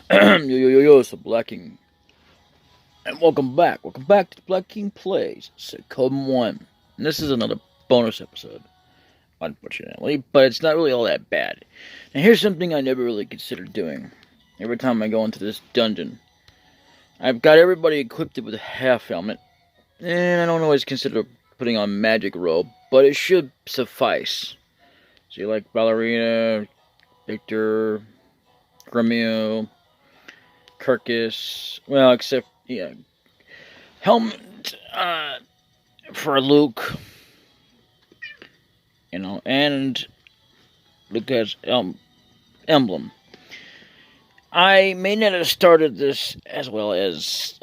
It's DaBLackKing, and welcome back. Welcome back to DaBLackKing Plays Suikoden 1. And this is another bonus episode, unfortunately, but it's not really all that bad. Now, here's something I never really considered doing. Every time I go into this dungeon, I've got everybody equipped with a half helmet, and I don't always consider putting on magic robe, but it should suffice. So you like Ballerina, Victor, Gremio, Kirkus, well, except, yeah, helmet for Luke, and Luke has emblem. I may not have started this as well as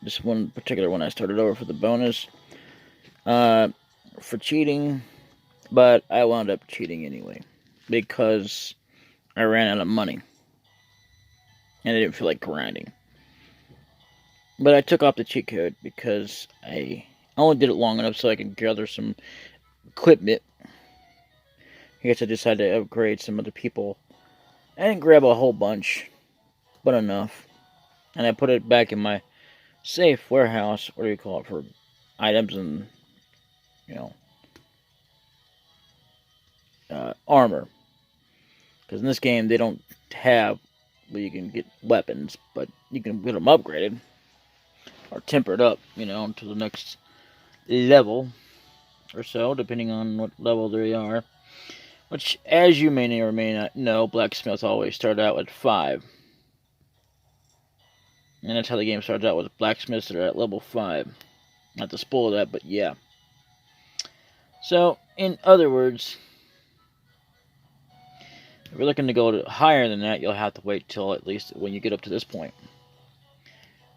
this one particular one I started over for the bonus for cheating, but I wound up cheating anyway because I ran out of money and I didn't feel like grinding. But I took off the cheat code because I only did it long enough so I could gather some equipment. I guess I decided to upgrade some other people. I didn't grab a whole bunch, but enough. And I put it back in my safe warehouse, what do you call it, for items and, armor. Because in this game, they don't have where you can get weapons, but you can get them upgraded. Or tempered up, to the next level or so, depending on what level they are. Which, as you may or may not know, blacksmiths always start out with 5. And that's how the game starts out, with blacksmiths that are at level 5. Not to spoil that, but yeah. So, in other words, if you're looking to go higher than that, you'll have to wait till at least when you get up to this point.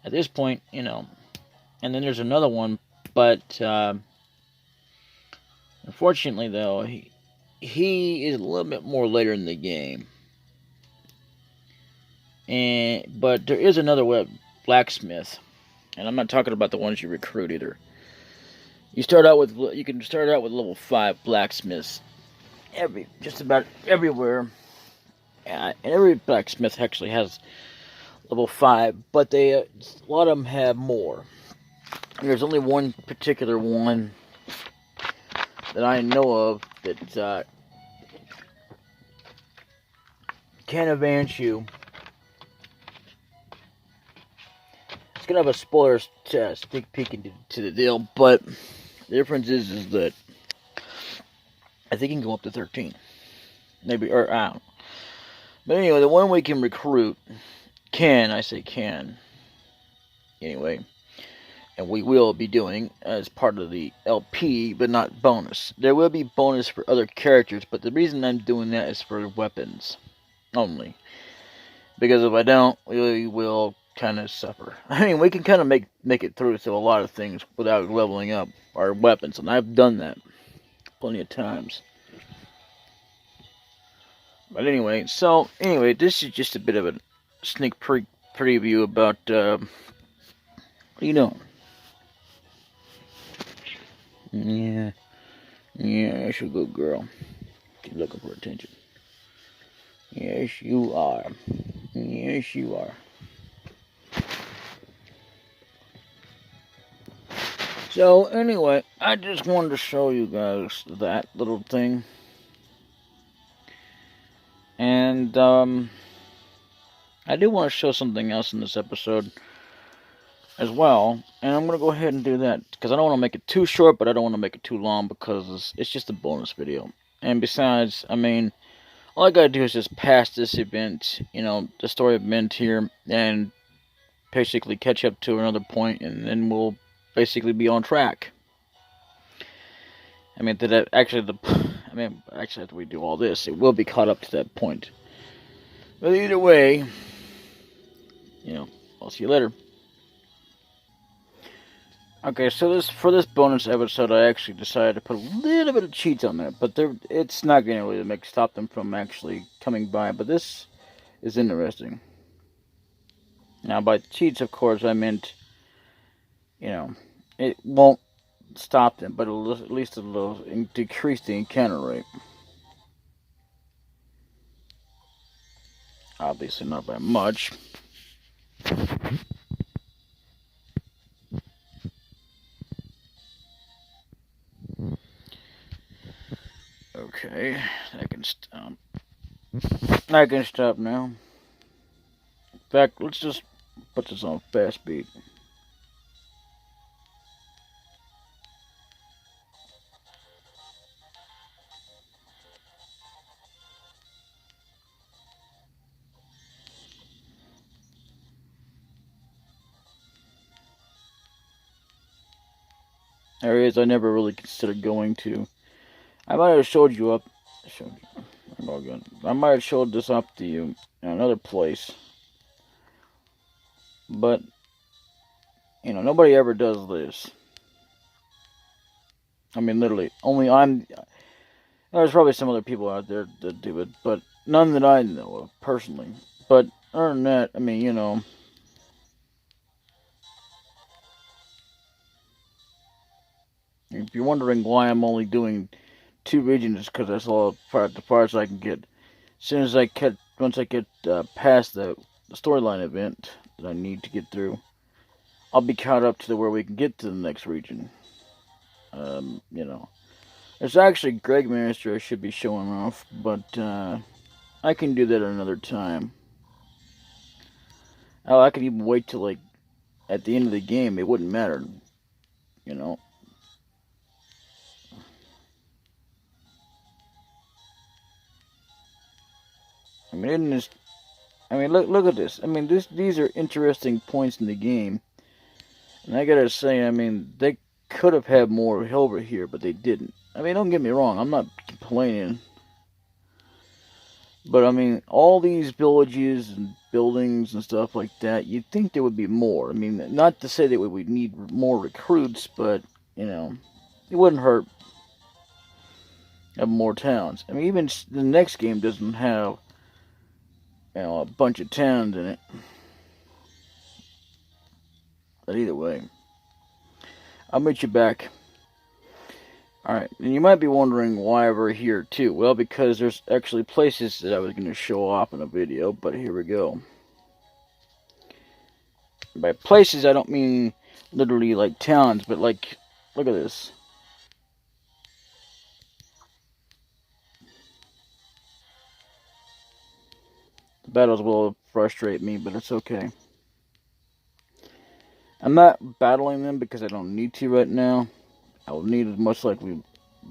At this point, and then there's another one, but unfortunately, though, he is a little bit more later in the game. But there is another blacksmith, and I'm not talking about the ones you recruit either. You can start out with level 5 blacksmiths just about everywhere. And every blacksmith actually has level 5, but a lot of them have more. And there's only one particular one that I know of that can advance you. It's gonna have a spoiler sneak peek into the deal, but the difference is that I think you can go up to 13, maybe, or I don't know. But anyway, the one we can recruit I say can, anyway, and we will be doing as part of the LP, but not bonus. There will be bonus for other characters, but the reason I'm doing that is for weapons only. Because if I don't, we will kind of suffer. I mean, we can kind of make it through to a lot of things without leveling up our weapons, and I've done that plenty of times. But anyway, this is just a bit of a sneak preview about, what are you doing? Yeah, that's a good girl. She's looking for attention. Yes, you are. Yes, you are. So, anyway, I just wanted to show you guys that little thing. And, I do want to show something else in this episode as well. And I'm going to go ahead and do that, because I don't want to make it too short, but I don't want to make it too long, because it's just a bonus video. And besides, I mean, all I gotta do is just pass this event, the story event here, and basically catch up to another point, and then we'll basically be on track. I mean, after we do all this, it will be caught up to that point. But either way, I'll see you later. Okay, so for this bonus episode, I actually decided to put a little bit of cheats on there, but it's not going to really stop them from actually coming by. But this is interesting. Now, by cheats, of course, I meant, it won't stop them, but at least it'll decrease the encounter rate. Obviously not by much. Okay, I can stop. I can stop now. In fact, let's just put this on fast speed. Areas I never really considered going to. I might have showed you up. I might have showed this up to you in another place, but nobody ever does this. I mean, literally, only I'm. There's probably some other people out there that do it, but none that I know of personally. But other than that, I mean, if you're wondering why I'm only doing 2 regions, because that's all the parts I can get. As soon as once I get past the storyline event that I need to get through, I'll be caught up to where we can get to the next region. There's actually Greg Master I should be showing off, but I can do that another time. Oh, I could even wait till like at the end of the game. It wouldn't matter, you know. I mean, isn't this? I mean, look at this. I mean, these are interesting points in the game, and I gotta say, I mean, they could have had more over here, but they didn't. I mean, don't get me wrong. I'm not complaining. But I mean, all these villages and buildings and stuff like that, you'd think there would be more. I mean, not to say that we would need more recruits, but it wouldn't hurt have more towns. I mean, even the next game doesn't have a bunch of towns in it. But either way, I'll meet you back. Alright, and you might be wondering why we're here too. Well, because there's actually places that I was going to show off in a video, but here we go. By places, I don't mean literally like towns, but like, look at this. The battles will frustrate me, but it's okay. I'm not battling them because I don't need to right now. I will need as much like we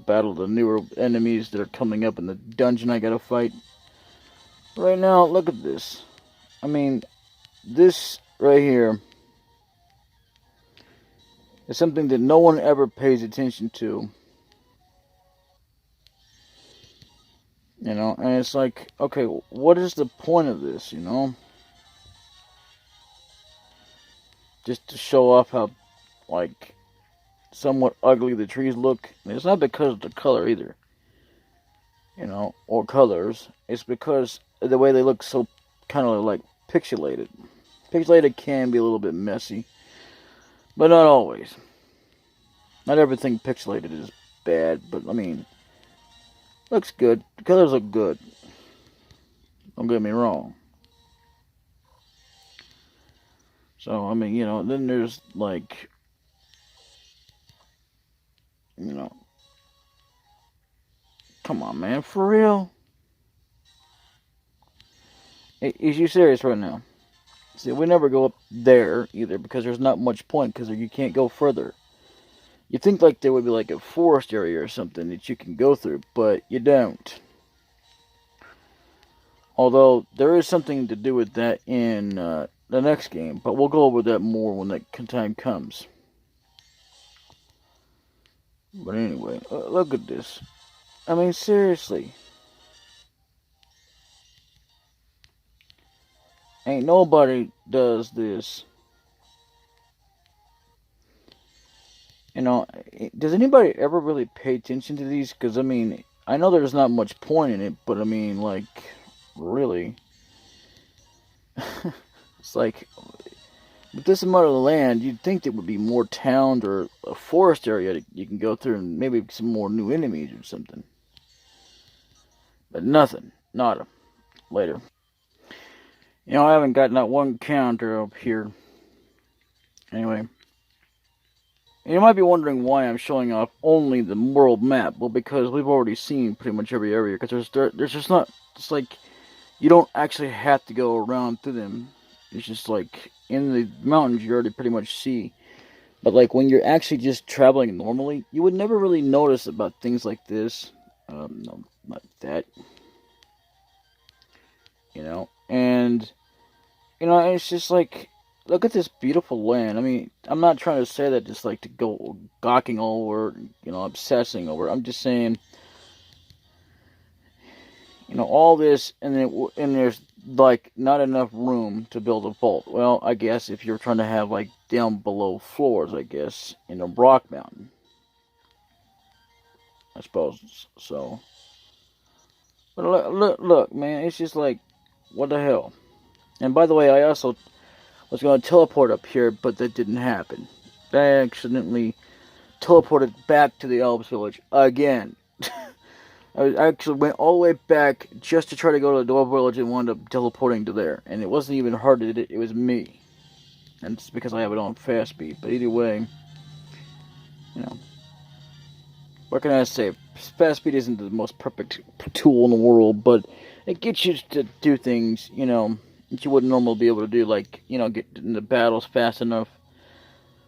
battle the newer enemies that are coming up in the dungeon I gotta fight. Right now, look at this. I mean, this right here is something that no one ever pays attention to. And it's like, okay, what is the point of this, Just to show off how, like, somewhat ugly the trees look. And it's not because of the color either, or colors. It's because of the way they look so kind of like pixelated. Pixelated can be a little bit messy, but not always. Not everything pixelated is bad, but I mean, looks good. The colors look good. Don't get me wrong. So, I mean, then there's like, come on, man, for real? Is you serious right now? See, we never go up there either because there's not much point because you can't go further. You think like there would be like a forest area or something that you can go through, but you don't. Although there is something to do with that in the next game, but we'll go over that more when that time comes. But anyway, look at this. I mean, seriously. Ain't nobody does this. Does anybody ever really pay attention to these? Because, I mean, I know there's not much point in it, but I mean, like, really. It's like, with this amount of land, you'd think there would be more towns or a forest area that you can go through and maybe some more new enemies or something. But nothing. Nada. Later. You know, I haven't got not one counter up here. Anyway. You might be wondering why I'm showing off only the world map. Well, because we've already seen pretty much every area. Because there's just not... It's like... You don't actually have to go around through them. It's just like... In the mountains, you already pretty much see. But like, when you're actually just traveling normally, you would never really notice about things like this. No, not that. You know? And... You know, it's just like... Look at this beautiful land. I mean, I'm not trying to say that just like to go gawking over, you know, obsessing over. I'm just saying, you know, all this, and there's like not enough room to build a vault. Well, I guess if you're trying to have like down below floors, I guess in a rock mountain, I suppose. So, but look, man, it's just like, what the hell? And by the way, I also was going to teleport up here, but that didn't happen. I accidentally teleported back to the Elves village again. I actually went all the way back just to try to go to the Dwarf village and wound up teleporting to there. And it wasn't even hard to do it was me. And it's because I have it on fast speed. But either way, you know, what can I say? Fast speed isn't the most perfect tool in the world, but it gets you to do things, you know, that you wouldn't normally be able to do, like, you know, get into battles fast enough.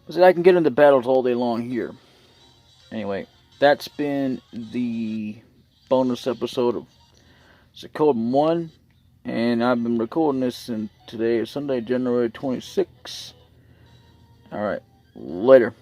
Because I can get into battles all day long here. Anyway, that's been the bonus episode of Suikoden 1. And I've been recording this, and today is Sunday, January 26th. Alright, later.